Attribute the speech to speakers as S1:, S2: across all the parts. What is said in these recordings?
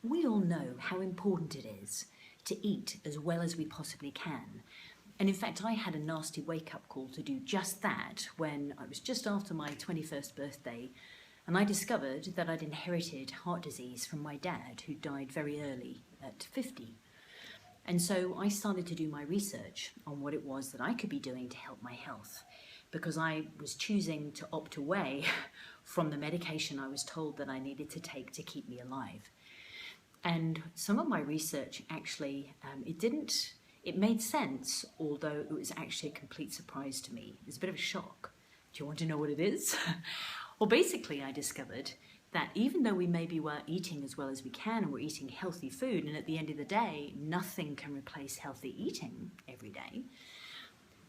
S1: We all know how important it is to eat as well as we possibly can. And in fact, I had a nasty wake-up call to do just that when I was just after my 21st birthday, and I discovered that I'd inherited heart disease from my dad, who died very early at 50. And so I started to do my research on what it was that I could be doing to help my health, because I was choosing to opt away from the medication I was told that I needed to take to keep me alive. And some of my research actually, it made sense, although it was actually a complete surprise to me. It was a bit of a shock. Do you want to know what it is? Well, basically I discovered that even though we maybe were eating as well as we can and we're eating healthy food, and at the end of the day, nothing can replace healthy eating every day,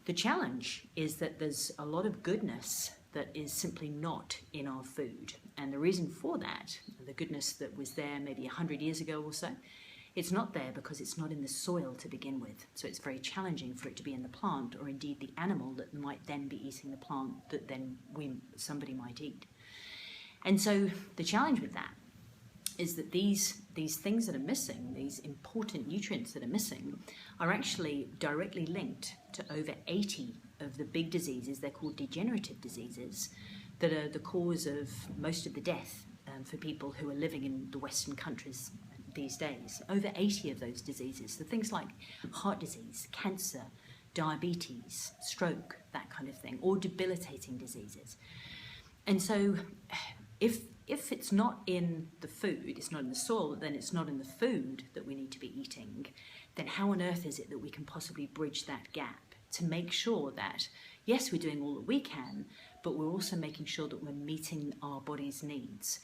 S1: the challenge is that there's a lot of goodness that is simply not in our food. And the reason for that, the goodness that was there maybe 100 years ago or so, it's not there because it's not in the soil to begin with. So it's very challenging for it to be in the plant, or indeed the animal that might then be eating the plant that then somebody might eat. And so the challenge with that is that these things that are missing, these important nutrients that are missing, are actually directly linked to over 80 of the big diseases. They're called degenerative diseases that are the cause of most of the death for people who are living in the Western countries these days. Over 80 of those diseases, so things like heart disease, cancer, diabetes, stroke, that kind of thing, or debilitating diseases. And so if it's not in the food, it's not in the soil, then it's not in the food that we need to be eating, then how on earth is it that we can possibly bridge that gap to make sure that, yes, we're doing all that we can, but we're also making sure that we're meeting our body's needs?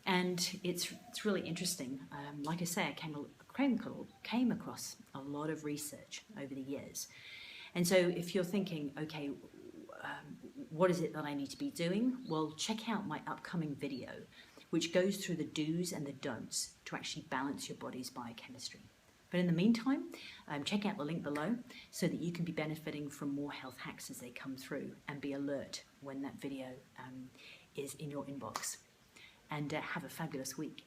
S1: And it's really interesting. Like I say, I came across a lot of research over the years. And so if you're thinking, okay, what is it that I need to be doing? Well, check out my upcoming video, which goes through the do's and the don'ts to actually balance your body's biochemistry. But in the meantime, check out the link below so that you can be benefiting from more health hacks as they come through, and be alert when that video is in your inbox. And have a fabulous week.